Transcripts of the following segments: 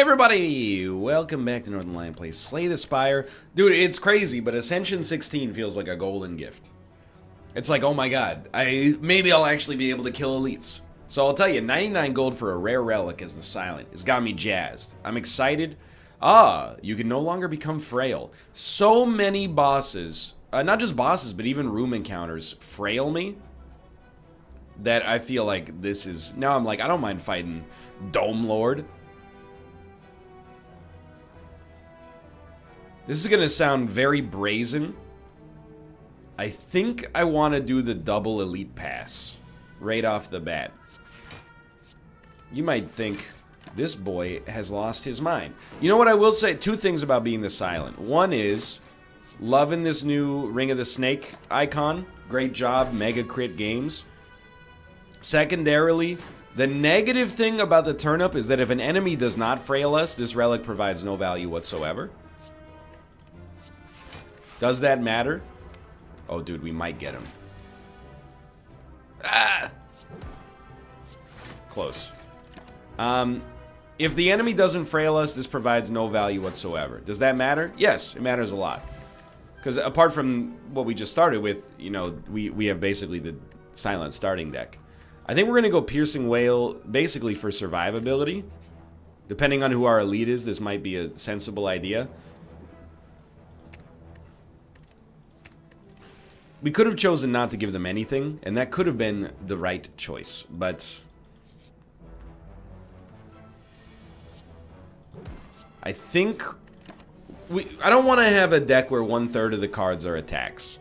Hey everybody! Welcome back to Northernlion plays Slay the Spire. Dude, it's crazy, but Ascension 16 feels like a golden gift. It's like, oh my god, maybe I'll actually be able to kill elites. So I'll tell you, 99 gold for a rare relic as the Silent has got me jazzed. I'm excited. You can no longer become frail. So many bosses, not just bosses, but even room encounters frail me, that I feel like this is... Now I'm like, I don't mind fighting Dome Lord. This is going to sound very brazen. I think I want to do the double elite pass right off the bat. You might think this boy has lost his mind. You know what I will say? Two things about being the Silent. One is loving this new Ring of the Snake icon. Great job, Mega Crit Games. Secondarily, the negative thing about the turnip is that if an enemy does not frail us, this relic provides no value whatsoever. Does that matter? Oh, dude, we might get him. Ah! Close. If the enemy doesn't frail us, this provides no value whatsoever. Does that matter? Yes, it matters a lot. Because apart from what we just started with, you know, we have basically the Silent starting deck. I think we're going to go Piercing Whale basically for survivability. Depending on who our elite is, this might be a sensible idea. We could have chosen not to give them anything, and that could have been the right choice, but... I think... I don't want to have a deck where 1/3 of the cards are attacks.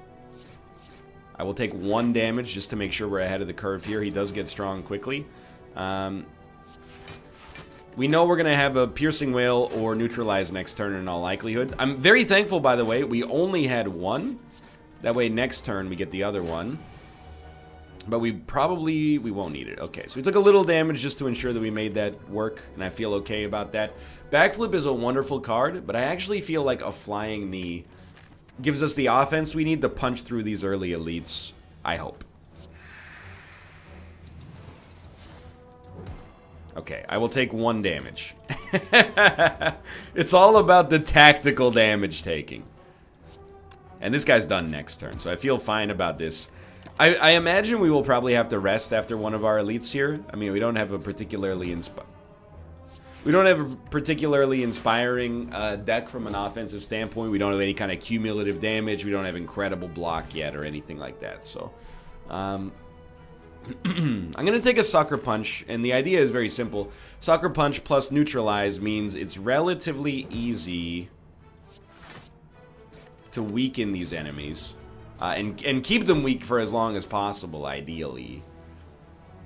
I will take 1 damage just to make sure we're ahead of the curve here. He does get strong quickly. We know we're going to have a Piercing Whale or Neutralize next turn in all likelihood. I'm very thankful, by the way, we only had 1. That way next turn we get the other one. But we won't need it. Okay, so we took a little damage just to ensure that we made that work, and I feel okay about that. Backflip is a wonderful card, but I actually feel like a Flying Knee gives us the offense we need to punch through these early elites, I hope. Okay, I will take 1 damage. It's all about the tactical damage taking. And this guy's done next turn, so I feel fine about this. I imagine we will probably have to rest after one of our elites here. I mean, we don't have a particularly inspiring deck from an offensive standpoint. We don't have any kind of cumulative damage. We don't have incredible block yet or anything like that. So, I'm going to take a Sucker Punch, and the idea is very simple. Sucker Punch plus Neutralize means it's relatively easy to weaken these enemies and keep them weak for as long as possible, ideally.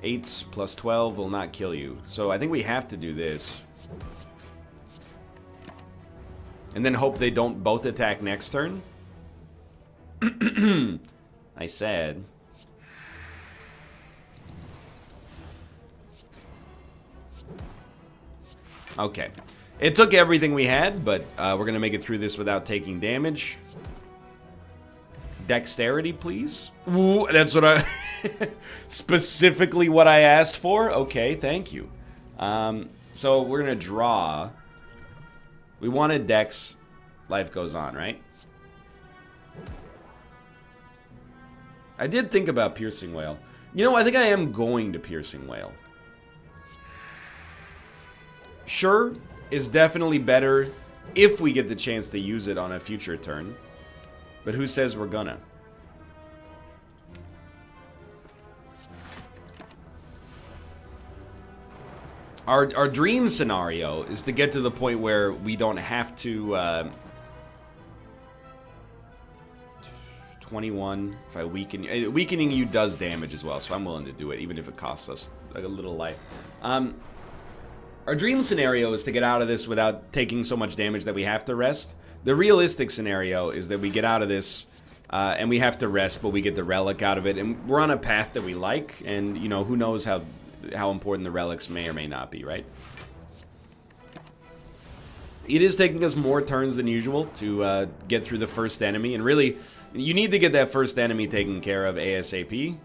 8 plus 12 will not kill you. So I think we have to do this. And then hope they don't both attack next turn. I said. Okay. It took everything we had, but we're going to make it through this without taking damage. Dexterity, please. Ooh, that's what I... specifically what I asked for? Okay, thank you. So we're going to draw. We wanted Dex. Life goes on, right? I did think about Piercing Whale. You know, I think I am going to Piercing Whale. Sure is definitely better if we get the chance to use it on a future turn. But who says we're gonna? Our dream scenario is to get to the point where we don't have to 21 if I weaken. Weakening you does damage as well, so I'm willing to do it even if it costs us like a little life. Our dream scenario is to get out of this without taking so much damage that we have to rest. The realistic scenario is that we get out of this and we have to rest, but we get the relic out of it. And we're on a path that we like, and, you know, who knows how important the relics may or may not be, right? It is taking us more turns than usual to get through the first enemy. And really, you need to get that first enemy taken care of ASAP.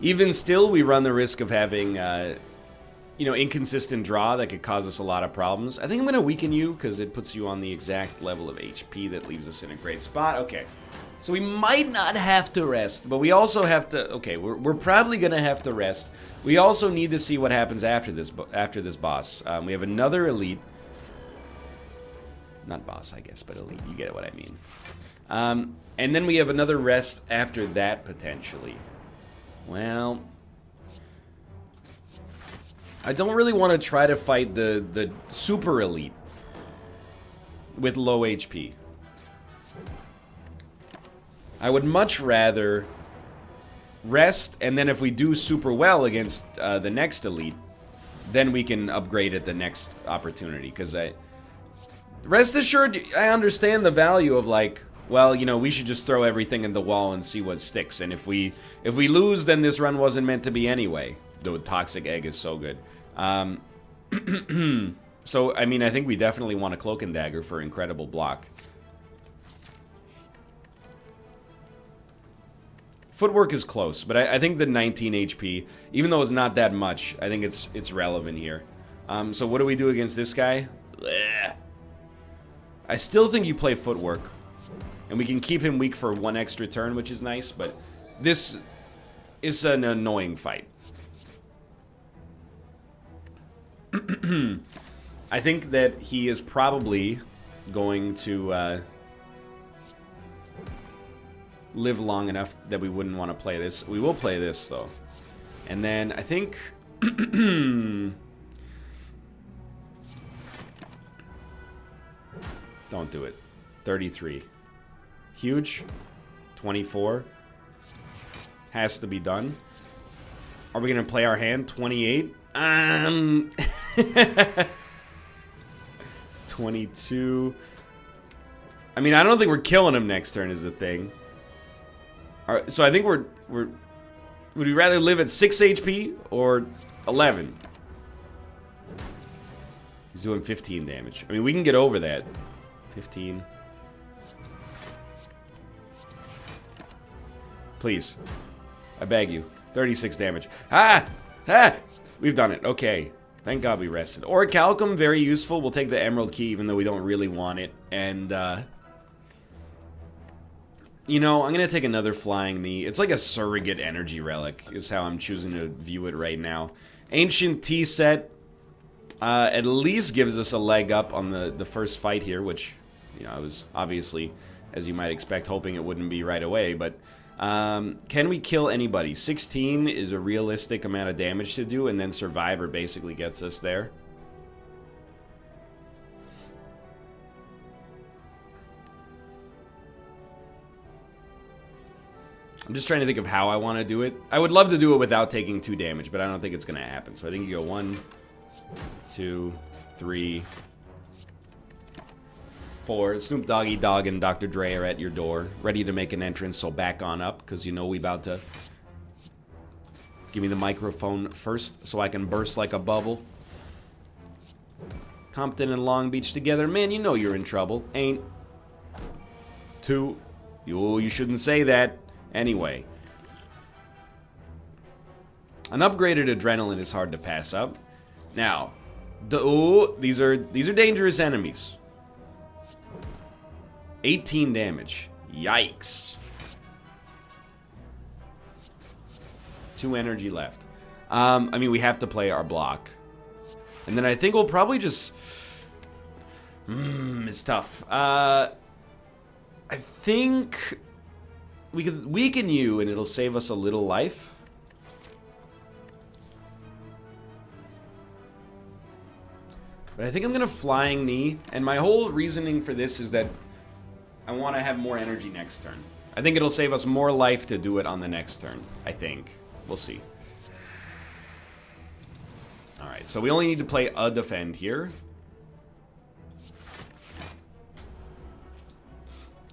Even still, we run the risk of having you know, inconsistent draw that could cause us a lot of problems. I think I'm going to weaken you because it puts you on the exact level of HP that leaves us in a great spot. Okay. So we might not have to rest, but we also have to... Okay, we're probably going to have to rest. We also need to see what happens after this boss. We have another elite. Not boss, I guess, but elite. You get what I mean. And then we have another rest after that, potentially. Well... I don't really want to try to fight the super elite with low HP. I would much rather rest, and then if we do super well against the next elite, then we can upgrade at the next opportunity. Because rest assured, I understand the value of, like, well, you know, we should just throw everything in the wall and see what sticks. And if we lose, then this run wasn't meant to be anyway. The toxic egg is so good. So, I mean, I think we definitely want a Cloak and Dagger for incredible block. Footwork is close, but I think the 19 HP, even though it's not that much, I think it's relevant here. So what do we do against this guy? Blech. I still think you play Footwork. And we can keep him weak for one extra turn, which is nice, but this is an annoying fight. I think that he is probably going to live long enough that we wouldn't want to play this. We will play this, though. And then I think... Don't do it. 33. Huge. 24. Has to be done. Are we going to play our hand? 28. 22. I mean, I don't think we're killing him next turn is the thing. All right, so I think we're would we rather live at 6 HP or 11? He's doing 15 damage. I mean, we can get over that. 15. Please. I beg you. 36 damage. Ah! Ah! We've done it. Okay. Thank God we rested. Orichalcum, very useful. We'll take the Emerald Key even though we don't really want it. And, you know, I'm going to take another Flying Knee. It's like a surrogate energy relic is how I'm choosing to view it right now. Ancient Tea Set at least gives us a leg up on the first fight here, which, you know, I was obviously, as you might expect, hoping it wouldn't be right away, but... can we kill anybody? 16 is a realistic amount of damage to do, and then Survivor basically gets us there. I'm just trying to think of how I want to do it. I would love to do it without taking 2 damage, but I don't think it's going to happen. So I think you go 1, 2, 3... 4. Snoop Doggy Dogg and Dr. Dre are at your door, ready to make an entrance, so back on up, because you know we about to... Give me the microphone first, so I can burst like a bubble. Compton and Long Beach together. Man, you know you're in trouble. Ain't. 2. You shouldn't say that. Anyway. An upgraded Adrenaline is hard to pass up. Now, these are dangerous enemies. 18 damage. Yikes. 2 energy left. I mean, we have to play our block. And then I think we'll probably just... it's tough. I think we could weaken you and it'll save us a little life. But I think I'm going to Flying Knee. And my whole reasoning for this is that I want to have more energy next turn. I think it'll save us more life to do it on the next turn. I think. We'll see. Alright, so we only need to play a defend here.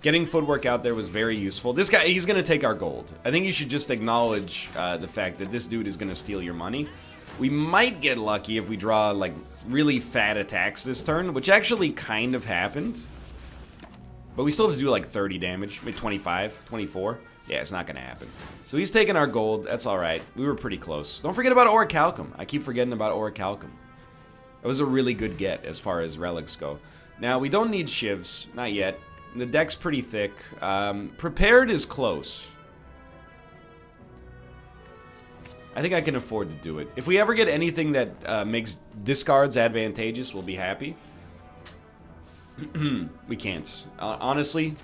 Getting Footwork out there was very useful. This guy, he's going to take our gold. I think you should just acknowledge the fact that this dude is going to steal your money. We might get lucky if we draw, like, really fat attacks this turn, which actually kind of happened. But we still have to do like 30 damage, maybe 25, 24. Yeah, it's not going to happen. So he's taking our gold. That's all right. We were pretty close. Don't forget about Orichalcum. I keep forgetting about Orichalcum. That was a really good get as far as relics go. Now, we don't need shivs. Not yet. The deck's pretty thick. Prepared is close. I think I can afford to do it. If we ever get anything that makes discards advantageous, we'll be happy. We can't. Honestly.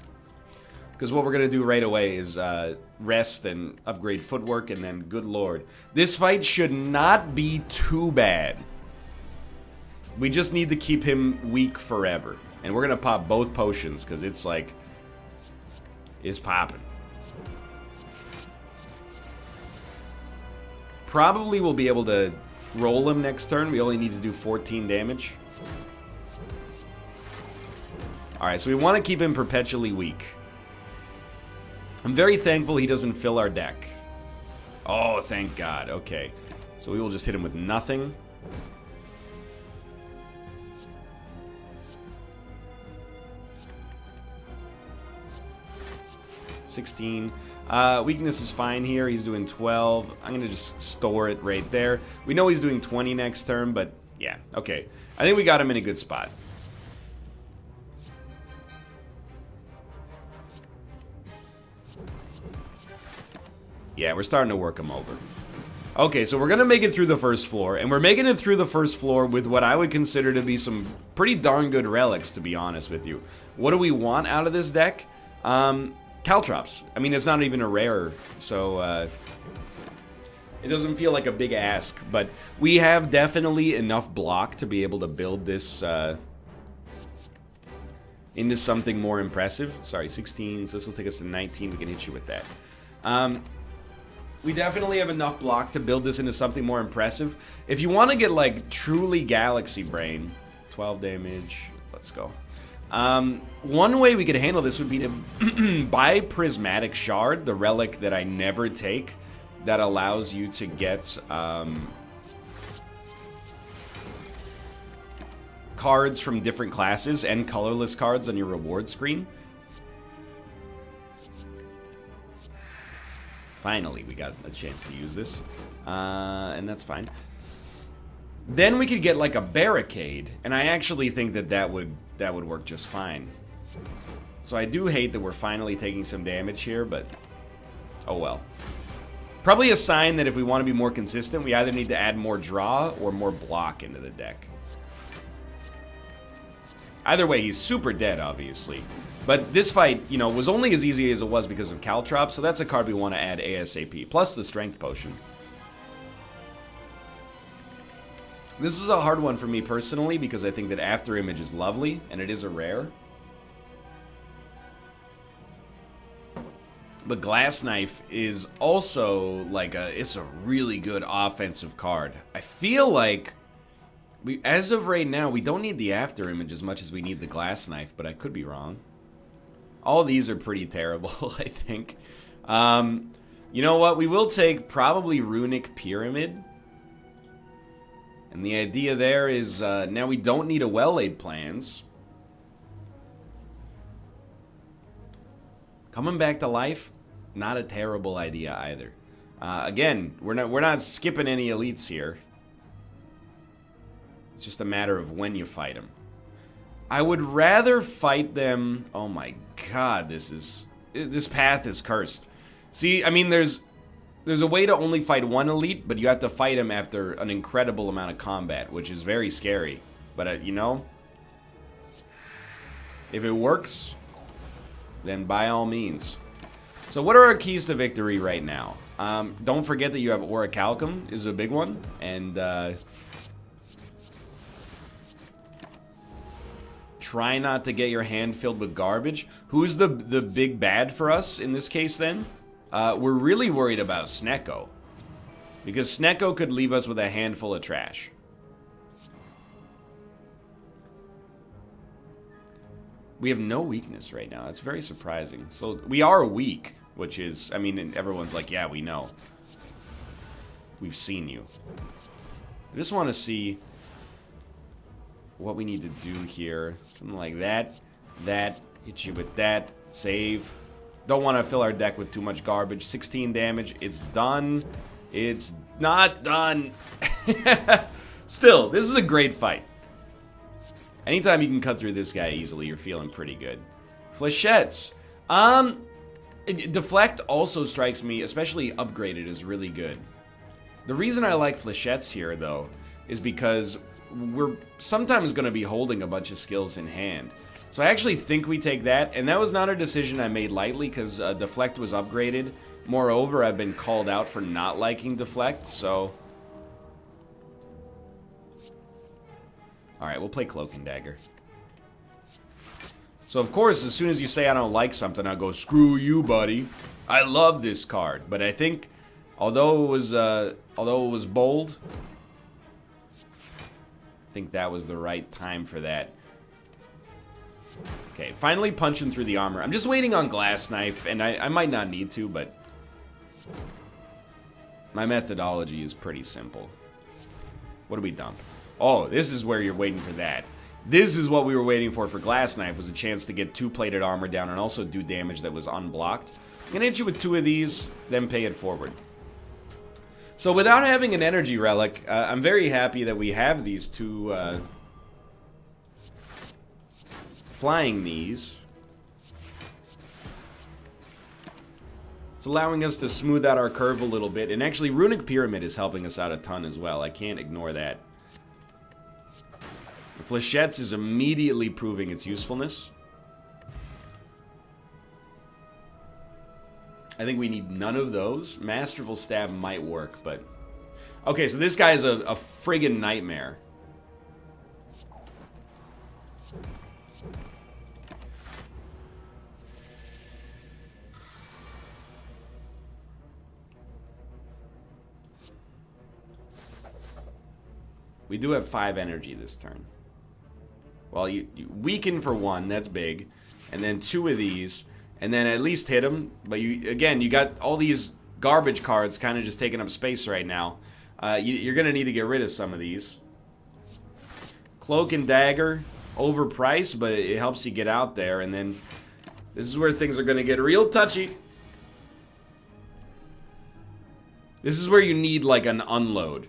Because what we're going to do right away is rest and upgrade footwork, and then, good lord. This fight should not be too bad. We just need to keep him weak forever. And we're going to pop both potions, because it's like... It's popping. Probably we'll be able to roll him next turn. We only need to do 14 damage. Alright, so we want to keep him perpetually weak. I'm very thankful he doesn't fill our deck. Oh, thank God. Okay. So we will just hit him with nothing. $16. Weakness is fine here. He's doing 12. I'm going to just store it right there. We know he's doing 20 next turn, but yeah. Okay. I think we got him in a good spot. Yeah, we're starting to work him over. Okay, so we're going to make it through the first floor, and we're making it through the first floor with what I would consider to be some pretty darn good relics, to be honest with you. What do we want out of this deck? Caltrops. I mean, it's not even a rare, so it doesn't feel like a big ask, but we have definitely enough block to be able to build this into something more impressive. Sorry, 16, so this will take us to 19. We can hit you with that. We definitely have enough block to build this into something more impressive. If you want to get, like, truly Galaxy Brain, 12 damage, let's go. One way we could handle this would be to buy Prismatic Shard, the relic that I never take, that allows you to get, cards from different classes and colorless cards on your reward screen. Finally, we got a chance to use this, and that's fine. Then we could get like a barricade, and I actually think that that would work just fine. So I do hate that we're finally taking some damage here, but oh well. Probably a sign that if we want to be more consistent, we either need to add more draw or more block into the deck. Either way, he's super dead, obviously. But this fight, you know, was only as easy as it was because of Caltrops, so that's a card we want to add ASAP. Plus the Strength Potion. This is a hard one for me personally because I think that After Image is lovely, and it is a rare. But Glass Knife is also like it's a really good offensive card. I feel like, as of right now, we don't need the After Image as much as we need the Glass Knife, but I could be wrong. All these are pretty terrible, I think. You know what? We will take probably Runic Pyramid. And the idea there is, now we don't need a Well-Laid Plans. Coming back to life, not a terrible idea either. Again, we're not skipping any elites here. It's just a matter of when you fight them. I would rather fight them... Oh my god, this path is cursed. See, I mean, there's a way to only fight one elite, but you have to fight him after an incredible amount of combat, which is very scary. But, you know, if it works, then by all means. So what are our keys to victory right now? Don't forget that you have Orichalcum is a big one, and try not to get your hand filled with garbage. Who's the big bad for us in this case then? We're really worried about Snecko, because Snecko could leave us with a handful of trash. We have no weakness right now. That's very surprising. So we are weak, which is, I mean, everyone's like, yeah, we know. We've seen you. I just want to see what we need to do here. Something like that. That. Hit you with that. Save. Don't want to fill our deck with too much garbage. 16 damage. It's done. It's not done. Still, this is a great fight. Anytime you can cut through this guy easily, you're feeling pretty good. Flechettes. Deflect also strikes me, especially upgraded, is really good. The reason I like flechettes here, though, is because we're sometimes going to be holding a bunch of skills in hand. So I actually think we take that, and that was not a decision I made lightly, because Deflect was upgraded. Moreover, I've been called out for not liking Deflect, so... Alright, we'll play Cloak and Dagger. So, of course, as soon as you say I don't like something, I'll go, screw you, buddy. I love this card. But I think, although it was bold, I think that was the right time for that. Okay, finally punching through the armor. I'm just waiting on Glass Knife, and I might not need to, but my methodology is pretty simple. What do we dump? Oh, this is where you're waiting for that. This is what we were waiting for Glass Knife, was a chance to get 2 plated armor down and also do damage that was unblocked. I'm gonna hit you with 2 of these, then pay it forward. So without having an energy relic, I'm very happy that we have these 2 flying knees. It's allowing us to smooth out our curve a little bit, and actually Runic Pyramid is helping us out a ton as well. I can't ignore that. Flechettes is immediately proving its usefulness. I think we need none of those. Masterful Stab might work, but... Okay, so this guy is a friggin' nightmare. We do have 5 energy this turn. Well, you weaken for 1, that's big. And then 2 of these, and then at least hit him. But you got all these garbage cards kind of just taking up space right now. You're going to need to get rid of some of these. Cloak and Dagger, overpriced, but it helps you get out there. And then this is where things are going to get real touchy. This is where you need like an unload.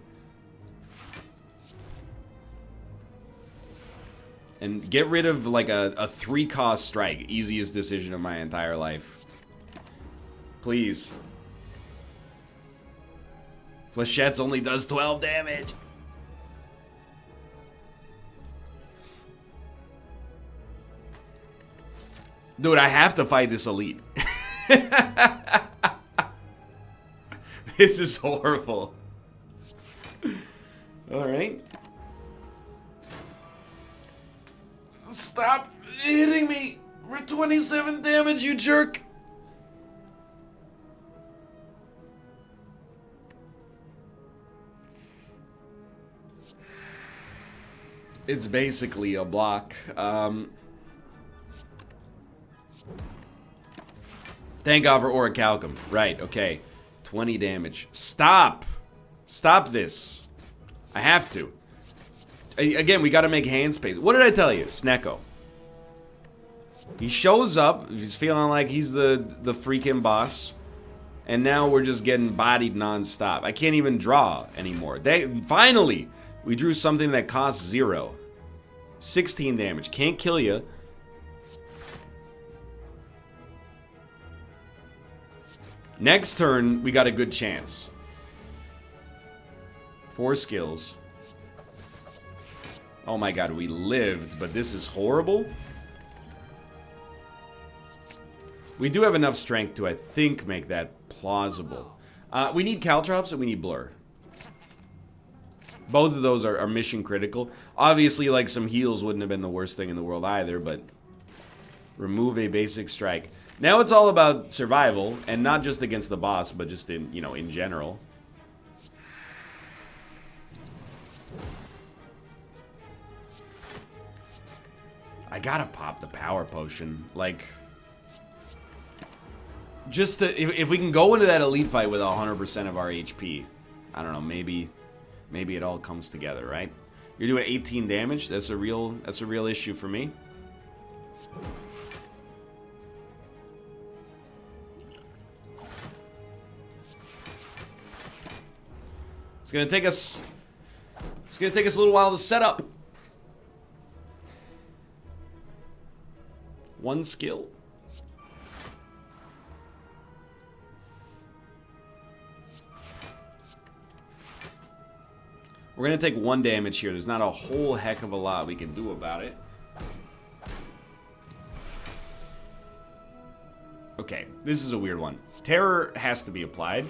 And get rid of like a 3-cost strike. Easiest decision of my entire life. Please. Flechettes only does 12 damage. Dude, I have to fight this elite. This is horrible. Alright. Stop hitting me for 27 damage, you jerk. It's basically a block. Thank God for Orichalcum. Right, okay. 20 damage. Stop! Stop this. I have to. Again, we gotta make hand space. What did I tell you? Snecko. He shows up. He's feeling like he's the freaking boss. And now we're just getting bodied non-stop. I can't even draw anymore. Finally, we drew something that costs 0. 16 damage. Can't kill you. Next turn, we got a good chance. 4 skills. Oh my god, we lived, but this is horrible. We do have enough strength to, I think, make that plausible. We need Caltrops and we need Blur. Both of those are mission critical. Obviously, like, some heals wouldn't have been the worst thing in the world either, but remove a basic strike. Now it's all about survival, and not just against the boss, but just in, you know, in general. I gotta pop the power potion. Like, just to, if we can go into that elite fight with 100% of our HP, I don't know, maybe it all comes together, right? You're doing 18 damage. That's a real issue for me. It's gonna take us a little while to set up. One skill. We're gonna take 1 damage here. There's not a whole heck of a lot we can do about it. Okay, this is a weird one. Terror has to be applied.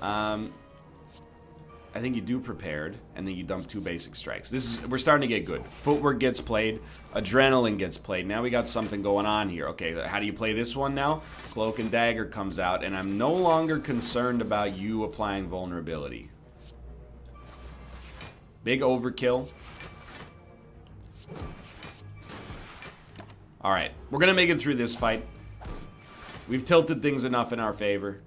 I think you do prepared, and then you dump 2 basic strikes. We're starting to get good. Footwork gets played, adrenaline gets played. Now we got something going on here. Okay, how do you play this one now? Cloak and Dagger comes out, and I'm no longer concerned about you applying vulnerability. Big overkill. Alright, we're gonna make it through this fight. We've tilted things enough in our favor.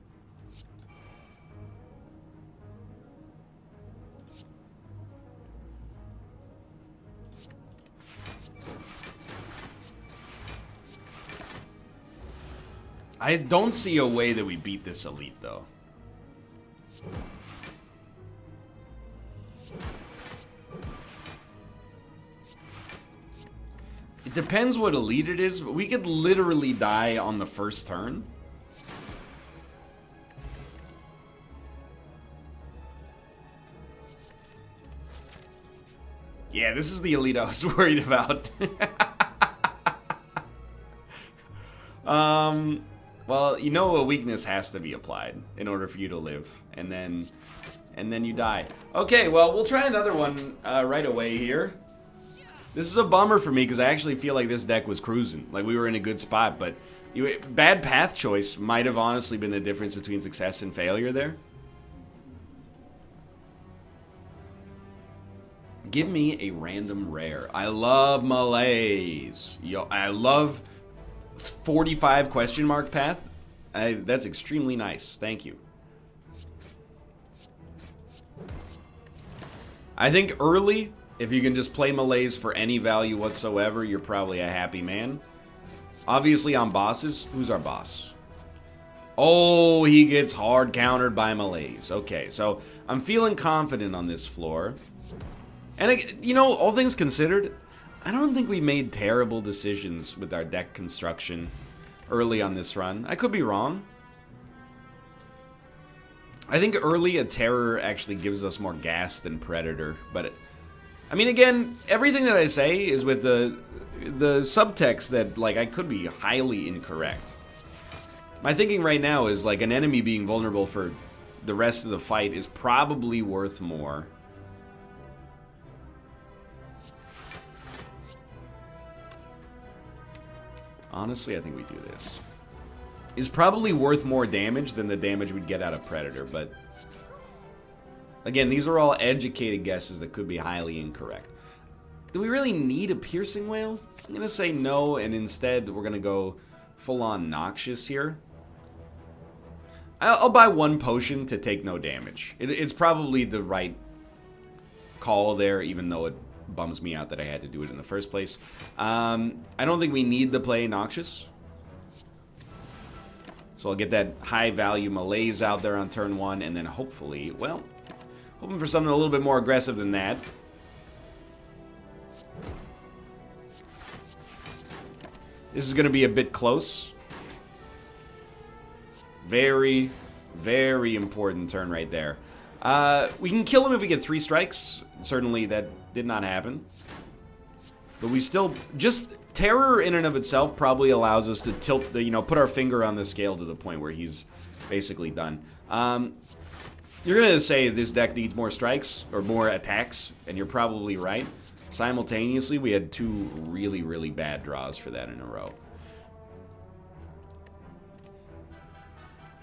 I don't see a way that we beat this elite, though. It depends what elite it is, but we could literally die on the first turn. Yeah, this is the elite I was worried about. Well, you know a weakness has to be applied in order for you to live, and then you die. Okay, well, we'll try another one right away here. This is a bummer for me because I actually feel like this deck was cruising. Like, we were in a good spot, but bad path choice might have honestly been the difference between success and failure there. Give me a random rare. I love malaise. Yo, I love 45 question mark path. That's extremely nice. Thank you. I think early, if you can just play malaise for any value whatsoever, you're probably a happy man. Obviously on bosses, who's our boss? Oh, he gets hard countered by malaise. Okay, so I'm feeling confident on this floor. And, you know, all things considered, I don't think we made terrible decisions with our deck construction early on this run. I could be wrong. I think early a Terror actually gives us more gas than Predator, but I mean, again, everything that I say is with the subtext that, like, I could be highly incorrect. My thinking right now is, like, an enemy being vulnerable for the rest of the fight is probably worth more. Honestly, I think we do this. Is probably worth more damage than the damage we'd get out of Predator, but again, these are all educated guesses that could be highly incorrect. Do we really need a Piercing Wail? I'm going to say no, and instead we're going to go full-on Noxious here. I'll buy 1 potion to take no damage. It's probably the right call there, even though it bums me out that I had to do it in the first place. I don't think we need to play Noxious. So I'll get that high-value malaise out there on turn 1, and then hopefully, well, hoping for something a little bit more aggressive than that. This is going to be a bit close. Very, very important turn right there. We can kill him if we get 3 strikes. Certainly that did not happen. But we still, just Terror in and of itself probably allows us to tilt the, put our finger on the scale to the point where he's basically done. You're going to say this deck needs more strikes or more attacks, and you're probably right. Simultaneously, we had 2 really, really bad draws for that in a row.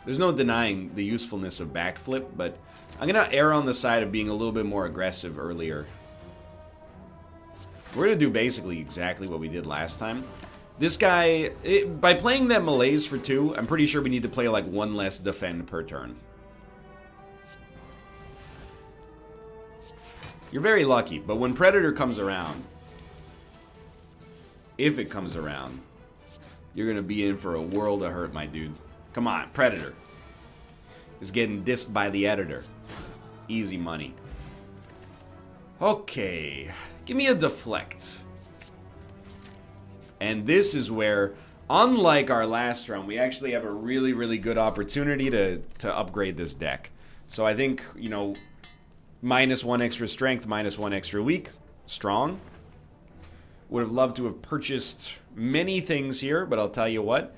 There's no denying the usefulness of backflip, but I'm going to err on the side of being a little bit more aggressive earlier. We're going to do basically exactly what we did last time. This guy, by playing that malaise for 2, I'm pretty sure we need to play like 1 less defend per turn. You're very lucky, but when Predator comes around, if it comes around, you're going to be in for a world of hurt, my dude. Come on, Predator is getting dissed by the editor. Easy money. Okay. Give me a deflect. And this is where, unlike our last run, we actually have a really, really good opportunity to upgrade this deck. So I think, you know, -1 extra strength, -1 extra weak. Strong. Would have loved to have purchased many things here, but I'll tell you what.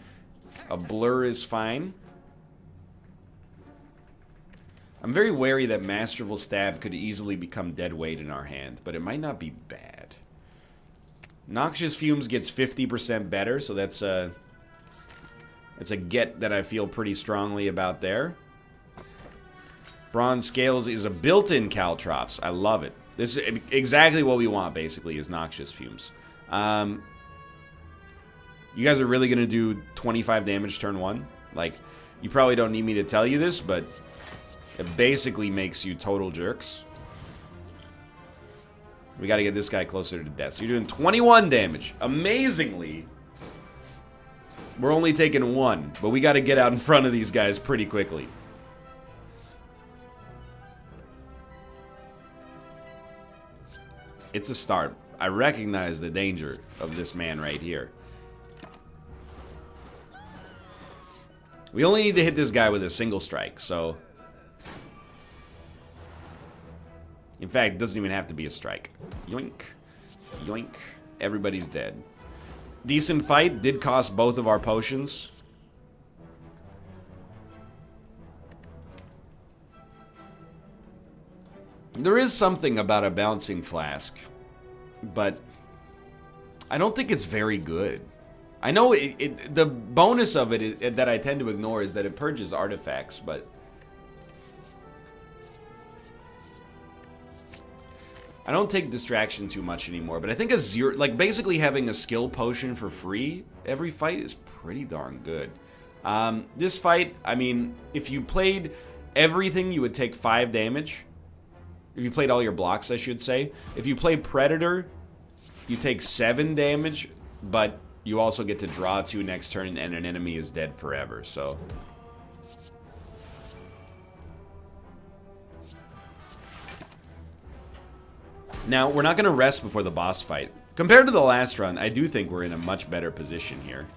A blur is fine. I'm very wary that Masterful Stab could easily become dead weight in our hand, but it might not be bad. Noxious Fumes gets 50% better, so that's a get that I feel pretty strongly about there. Bronze Scales is a built-in Caltrops. I love it. This is exactly what we want, basically, is Noxious Fumes. You guys are really going to do 25 damage turn 1? Like, you probably don't need me to tell you this, but it basically makes you total jerks. We got to get this guy closer to death. So you're doing 21 damage. Amazingly, we're only taking 1, but we got to get out in front of these guys pretty quickly. It's a start. I recognize the danger of this man right here. We only need to hit this guy with a single strike, so... In fact, it doesn't even have to be a strike. Yoink. Yoink. Everybody's dead. Decent fight. Did cost both of our potions. There is something about a bouncing flask, but I don't think it's very good. I know the bonus of it that I tend to ignore is that it purges artifacts, but I don't take distraction too much anymore. But I think a zero, like basically having a skill potion for free every fight is pretty darn good. This fight, I mean, if you played everything, you would take 5 damage. If you played all your blocks, I should say. If you play Predator, you take 7 damage, but you also get to draw 2 next turn, and an enemy is dead forever, so... Now, we're not going to rest before the boss fight. Compared to the last run, I do think we're in a much better position here.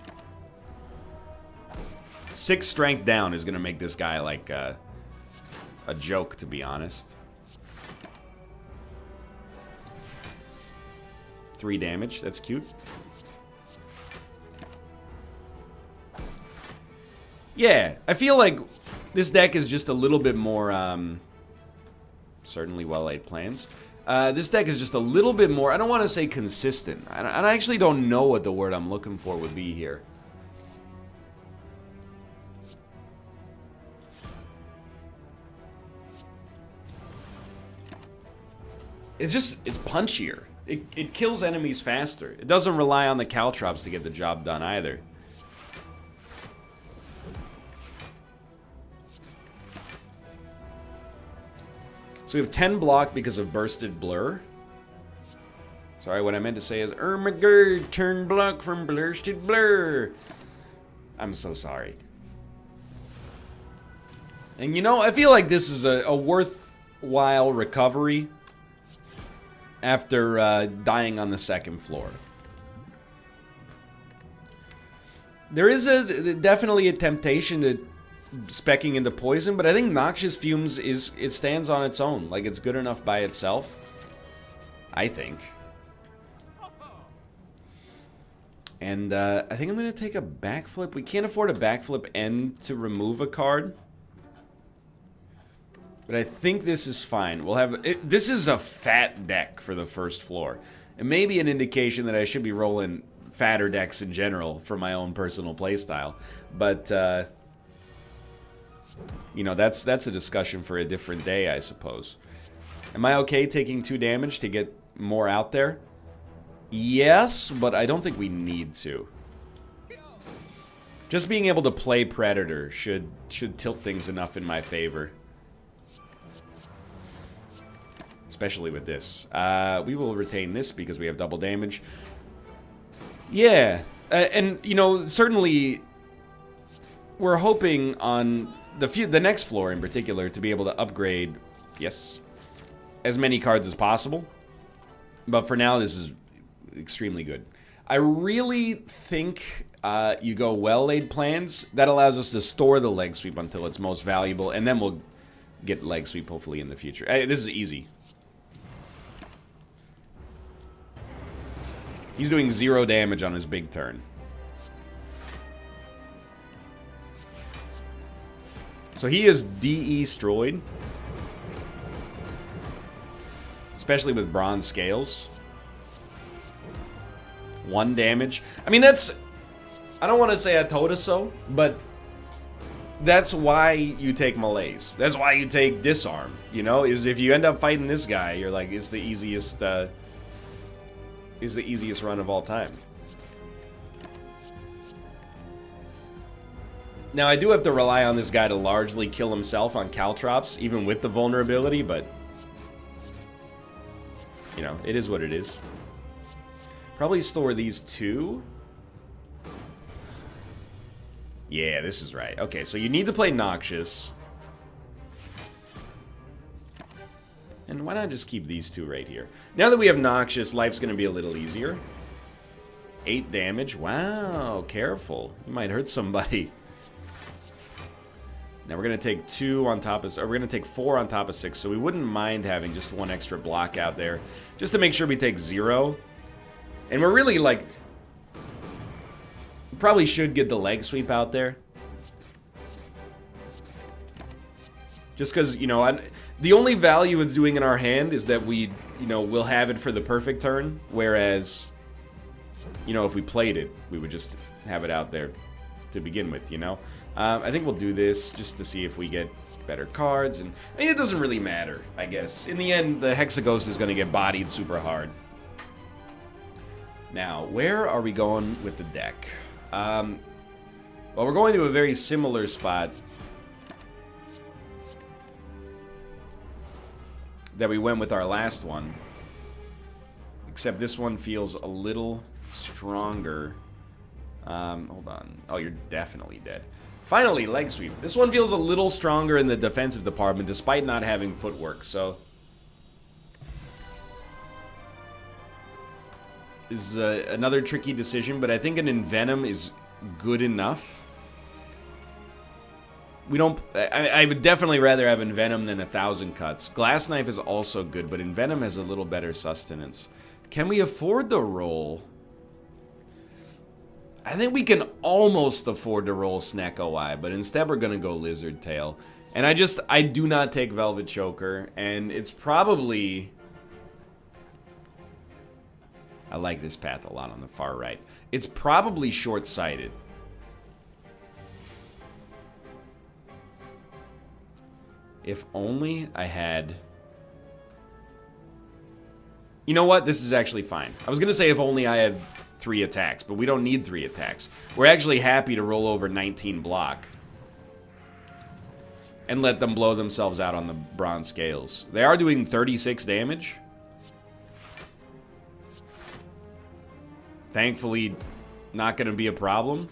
6 strength down is going to make this guy like a joke, to be honest. 3 damage, that's cute. Yeah, I feel like this deck is just a little bit more, certainly well-laid plans. This deck is just a little bit more, I don't want to say consistent. I actually don't know what the word I'm looking for would be here. It's punchier. It kills enemies faster. It doesn't rely on the caltrops to get the job done either. So we have 10 block because of Bursted Blur. Sorry, what I meant to say is, oh my god, turn block from Bursted Blur. I'm so sorry. And you know, I feel like this is a worthwhile recovery after dying on the 2nd floor. There is definitely a temptation to specking into poison, but I think Noxious Fumes it stands on its own. Like, it's good enough by itself, I think. And I think I'm going to take a backflip. We can't afford a backflip and to remove a card. But I think this is fine. We'll have... this is a fat deck for the 1st floor. It may be an indication that I should be rolling fatter decks in general for my own personal playstyle. But, you know, that's a discussion for a different day, I suppose. Am I okay taking 2 damage to get more out there? Yes, but I don't think we need to. Just being able to play Predator should tilt things enough in my favor. Especially with this. We will retain this because we have double damage. Yeah. And, you know, certainly we're hoping on the next floor in particular to be able to upgrade, Yes. As many cards as possible. But for now, this is extremely good. I really think you go well-laid plans. That allows us to store the leg sweep until it's most valuable, and then we'll get leg sweep hopefully in the future. This is easy. He's doing 0 damage on his big turn. So he is de-stroyed. Especially with bronze scales. 1 damage. I mean, that's... I don't want to say I told us so, but that's why you take melees. That's why you take disarm, you know? Is if you end up fighting this guy, you're like, it's the easiest run of all time. Now, I do have to rely on this guy to largely kill himself on caltrops, even with the vulnerability, but... you know, it is what it is. Probably store these 2. Yeah, this is right. Okay, so you need to play Noxious. And why not just keep these 2 right here? Now that we have Noxious, life's going to be a little easier. 8 damage. Wow, careful. You might hurt somebody. Now we're going to take 2 on top of... or we're going to take 4 on top of 6. So we wouldn't mind having just 1 extra block out there. Just to make sure we take 0. And we're really, like... probably should get the leg sweep out there. Just because, you know, the only value it's doing in our hand is that we, you know, we'll have it for the perfect turn. Whereas, you know, if we played it, we would just have it out there to begin with, you know? I think we'll do this just to see if we get better cards. And I mean, it doesn't really matter, I guess. In the end, the Hexaghost is going to get bodied super hard. Now, where are we going with the deck? Well, we're going to a very similar spot that we went with our last one. Except this one feels a little stronger. Hold on. Oh, you're definitely dead. Finally, leg sweep. This one feels a little stronger in the defensive department, despite not having footwork, so... is another tricky decision, but I think an Envenom is good enough. We don't... I would definitely rather have Envenom than 1,000 Cuts. Glass Knife is also good, but Envenom has a little better sustenance. Can we afford to roll? I think we can almost afford to roll Snack OI, but instead we're going to go Lizard Tail. And I do not take Velvet Choker, and it's probably... I like this path a lot on the far right. It's probably short-sighted. If only I had... You know what? This is actually fine. I was going to say if only I had 3 attacks, but we don't need 3 attacks. We're actually happy to roll over 19 block. And let them blow themselves out on the bronze scales. They are doing 36 damage. Thankfully, not going to be a problem.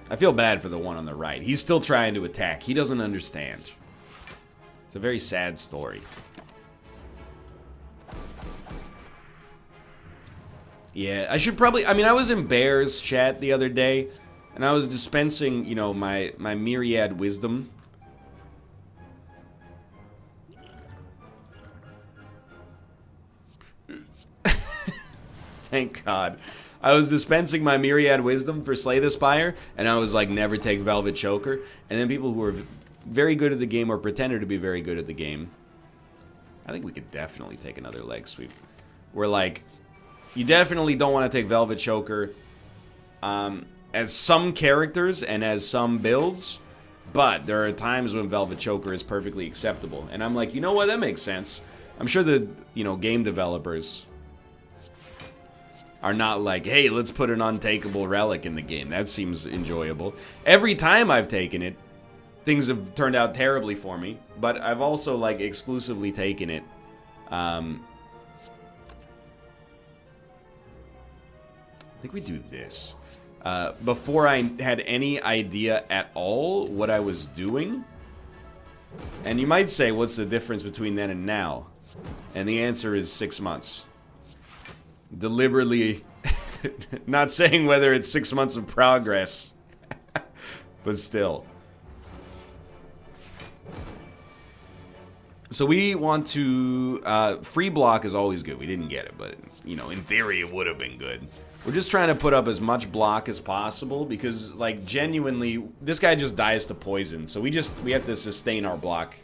I feel bad for the one on the right. He's still trying to attack. He doesn't understand. It's a very sad story. Yeah, I should probably... I mean, I was in Bear's chat the other day, and I was dispensing, you know, my Myriad Wisdom. Thank God. I was dispensing my Myriad Wisdom for Slay the Spire, and I was like, never take Velvet Choker. And then people who were very good at the game or pretended to be very good at the game, I think we could definitely take another leg sweep. We're like, you definitely don't want to take Velvet Choker as some characters and as some builds, but there are times when Velvet Choker is perfectly acceptable. And I'm like, you know what, that makes sense. I'm sure the, you know, game developers are not like, hey, let's put an untakeable relic in the game. That seems enjoyable. Every time I've taken it, things have turned out terribly for me, but I've also, like, exclusively taken it think we do this. Before I had any idea at all what I was doing. And you might say, what's the difference between then and now? And the answer is 6 months. Deliberately not saying whether it's 6 months of progress. But still. So we want to... free block is always good. We didn't get it, but, you know, in theory it would have been good. We're just trying to put up as much block as possible because, like, genuinely, this guy just dies to poison. So we have to sustain our block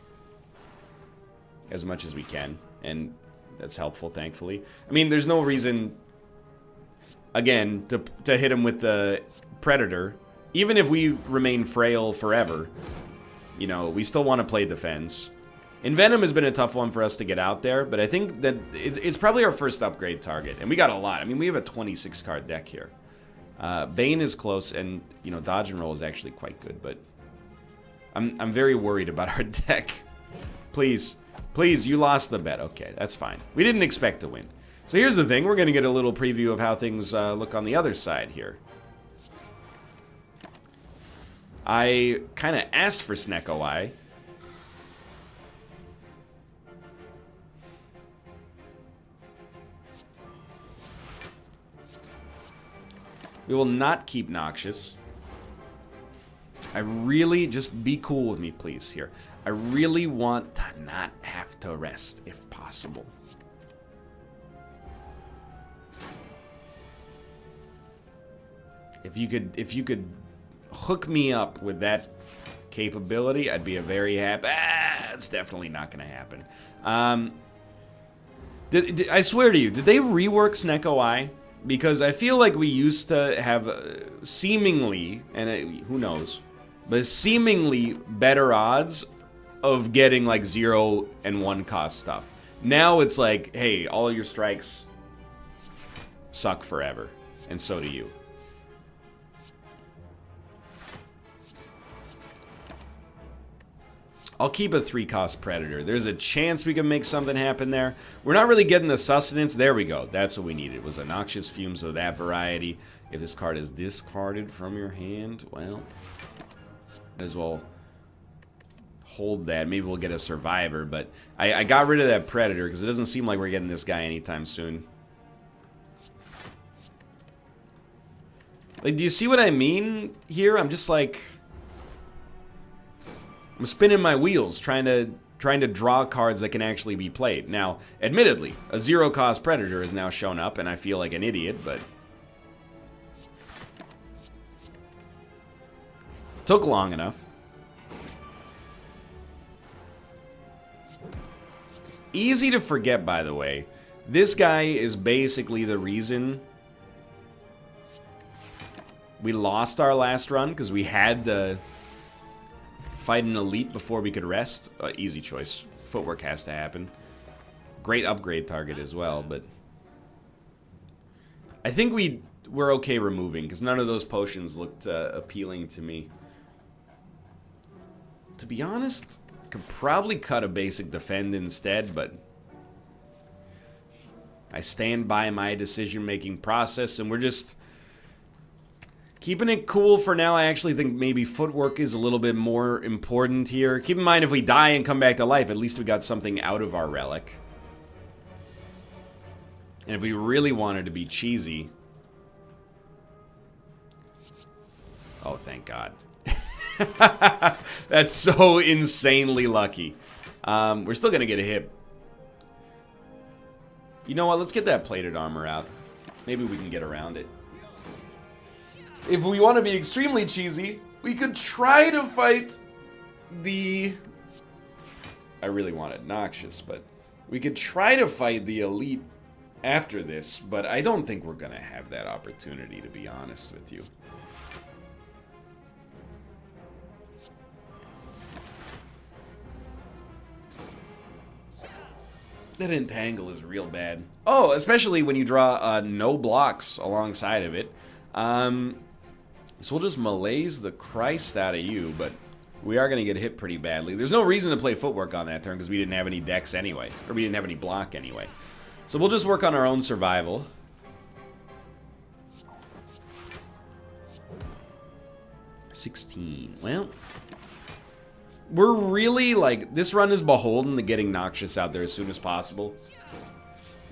as much as we can. And that's helpful, thankfully. I mean, there's no reason, again, to hit him with the Predator. Even if we remain frail forever, you know, we still want to play defense. Envenom has been a tough one for us to get out there, but I think that it's probably our first upgrade target. And we got a lot. I mean, we have a 26-card deck here. Bane is close, and, you know, dodge and roll is actually quite good, but I'm very worried about our deck. Please, please, you lost the bet. Okay, that's fine. We didn't expect to win. So here's the thing. We're going to get a little preview of how things look on the other side here. I kind of asked for Snecko Eye. We will not keep Noxious. I really, just be cool with me, please, here. I really want to not have to rest, if possible. If you could hook me up with that capability, I'd be a very happy... it's definitely not going to happen. I swear to you, did they rework Snecko Eye? Because I feel like we used to have seemingly, and who knows, but seemingly better odds of getting like 0 and 1 cost stuff. Now it's like, hey, all your strikes suck forever, and so do you. I'll keep a 3-cost Predator. There's a chance we can make something happen there. We're not really getting the sustenance. There we go. That's what we needed. It was a Noxious Fumes of that variety. If this card is discarded from your hand, well, might as well hold that. Maybe we'll get a Survivor, but I got rid of that Predator because it doesn't seem like we're getting this guy anytime soon. Like, do you see what I mean here? I'm just like... I'm spinning my wheels trying to draw cards that can actually be played. Now, admittedly, a 0-cost Predator has now shown up, and I feel like an idiot, but... took long enough. It's easy to forget, by the way. This guy is basically the reason we lost our last run, because we had the... fight an elite before we could rest. Easy choice. Footwork has to happen. Great upgrade target as well, but... I think we're okay removing, because none of those potions looked appealing to me. To be honest, could probably cut a basic defend instead, but... I stand by my decision-making process, and we're just... keeping it cool for now. I actually think maybe footwork is a little bit more important here. Keep in mind, if we die and come back to life, at least we got something out of our relic. And if we really wanted to be cheesy... oh, thank God. That's so insanely lucky. We're still going to get a hit. You know what? Let's get that plated armor out. Maybe we can get around it. If we want to be extremely cheesy, we could try to fight the... I really want it Noxious, but... we could try to fight the elite after this, but I don't think we're going to have that opportunity, to be honest with you. That entangle is real bad. Oh, especially when you draw no blocks alongside of it. So we'll just malaise the Christ out of you, but we are going to get hit pretty badly. There's no reason to play footwork on that turn because we didn't have any decks anyway. Or we didn't have any block anyway. So we'll just work on our own survival. 16. Well, we're really, like, this run is beholden to getting Noxious out there as soon as possible.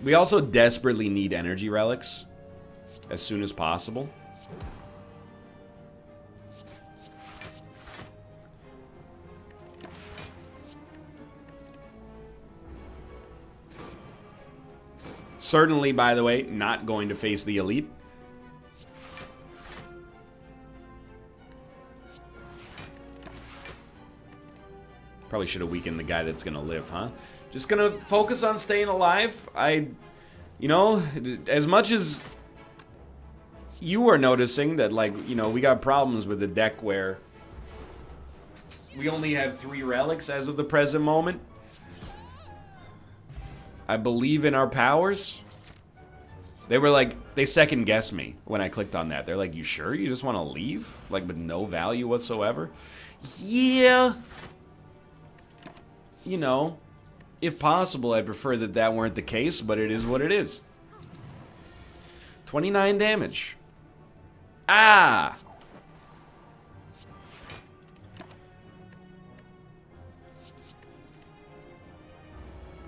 We also desperately need energy relics as soon as possible. Certainly, by the way, not going to face the elite. Probably should have weakened the guy that's going to live, huh? Just going to focus on staying alive. You know, as much as you are noticing that, like, you know, we got problems with the deck where we only have 3 relics as of the present moment. I believe in our powers. They were like, they second guessed me when I clicked on that. They're like, you sure you just want to leave? Like, with no value whatsoever? Yeah. You know, if possible, I'd prefer that that weren't the case, but it is what it is. 29 damage. Ah!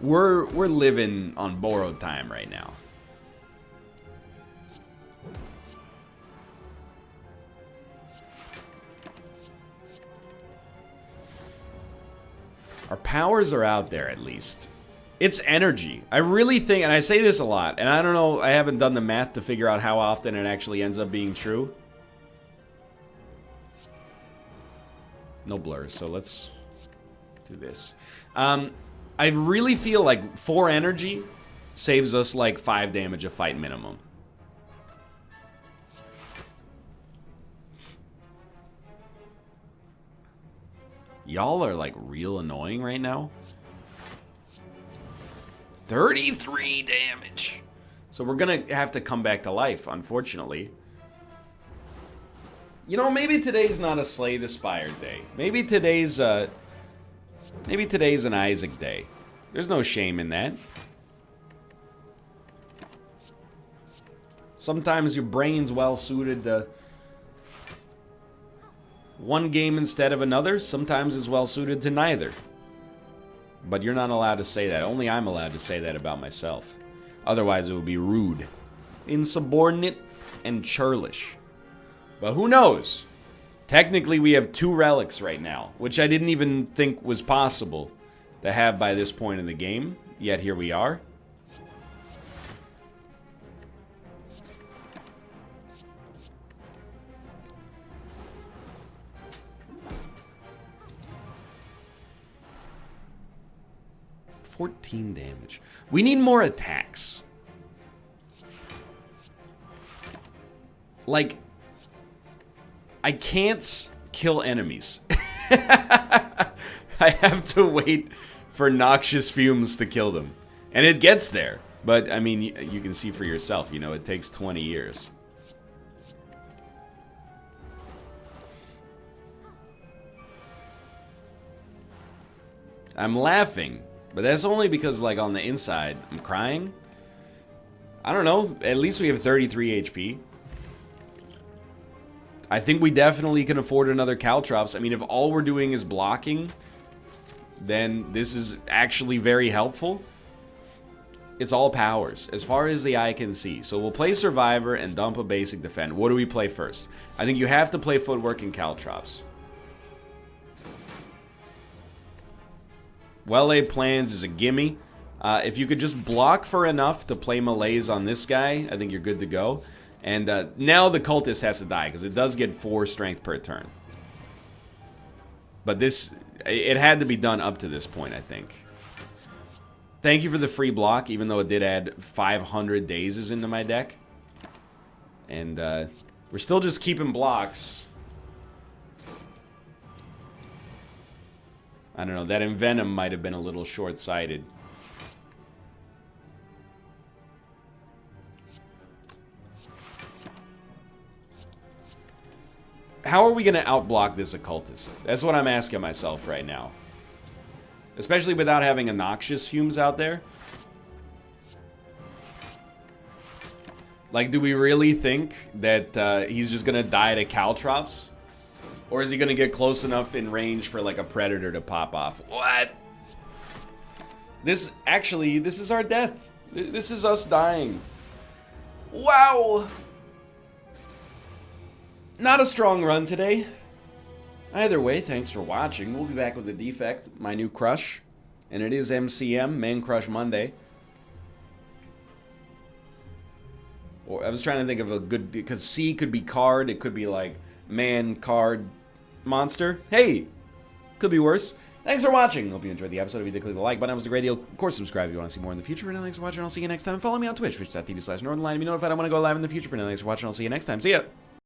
We're living on borrowed time right now. Our powers are out there, at least. It's energy. I really think, and I say this a lot, and I don't know, I haven't done the math to figure out how often it actually ends up being true. No blurs, so let's do this. I really feel like 4 energy saves us like 5 damage a fight minimum. Y'all are like real annoying right now. 33 damage. So we're gonna have to come back to life, unfortunately. You know, maybe today's not a Slay the Spire day. Maybe today's an Isaac day. There's no shame in that. Sometimes your brain's well suited to one game instead of another. Sometimes it's well suited to neither. But you're not allowed to say that. Only I'm allowed to say that about myself. Otherwise it would be rude, insubordinate, and churlish. But who knows? Technically we have 2 relics right now, which I didn't even think was possible to have by this point in the game. Yet here we are. $14 damage. We need more attacks. Like, I can't kill enemies. I have to wait for noxious fumes to kill them. And it gets there. But, I mean, you can see for yourself, you know, it takes 20 years. I'm laughing. But that's only because, like, on the inside, I'm crying. I don't know. At least we have 33 HP. I think we definitely can afford another Caltrops. I mean, if all we're doing is blocking, then this is actually very helpful. It's all powers, as far as the eye can see. So we'll play Survivor and dump a basic defend. What do we play first? I think you have to play Footwork and Caltrops. Well-laid plans is a gimme. If you could just block for enough to play Malaise on this guy, I think you're good to go. And now the Cultist has to die, because it does get 4 strength per turn. But this, it had to be done up to this point, I think. Thank you for the free block, even though it did add 500 dazes into my deck. And we're still just keeping blocks. I don't know, that Envenom might have been a little short-sighted. How are we going to outblock this Occultist? That's what I'm asking myself right now. Especially without having a Noxious Fumes out there. Like, do we really think that he's just going to die to Caltrops? Or is he going to get close enough in range for, like, a predator to pop off? What? This is our death. This is us dying. Wow. Not a strong run today. Either way, thanks for watching. We'll be back with the defect, my new crush. And it is MCM, Man Crush Monday. Or I was trying to think of a good, because C could be card, it could be like man, card, monster. Hey, could be worse. Thanks for watching. Hope you enjoyed the episode. If you did, click the like button. It was a great deal. Of course, subscribe if you want to see more in the future. And thanks for watching. I'll see you next time. Follow me on Twitch, twitch.tv/Northernlion. If you notified I want to go live in the future. For now, thanks for watching. I'll see you next time. See ya.